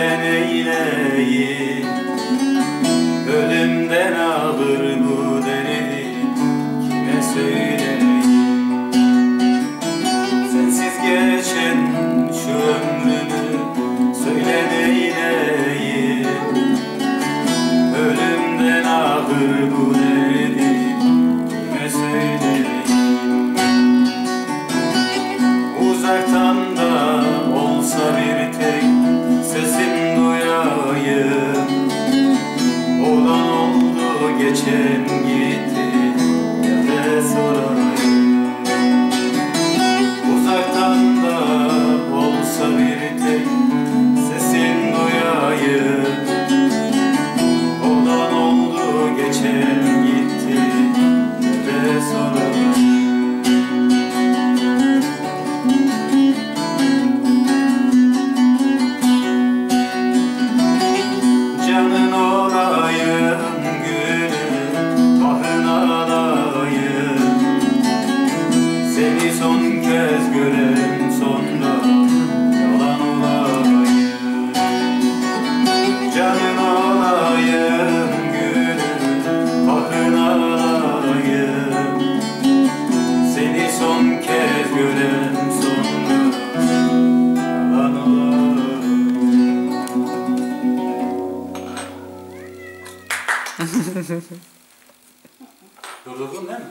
söyle neyleyim, ölümden ağır bu derdi kime söyleyeyim? Sensiz geçen şu ömrümü söyle neyleyim, ölümden ağır bu derdi kime söyleyeyim? Uzaktan da olsa bir tek sesim duyayım, olan oldu geçen gitti ya da sorayım. Uzaktan da olsa bir tek sesim duyayım, olan oldu geçen gitti ya da sorayım. Canın olayım, gülüm, bahın alayım, seni son kez gören sonra yalan olayım. Canın olayım, gülüm, bahın alayım, seni son kez gören sonra yalan olayım. Durdurdun değil mi?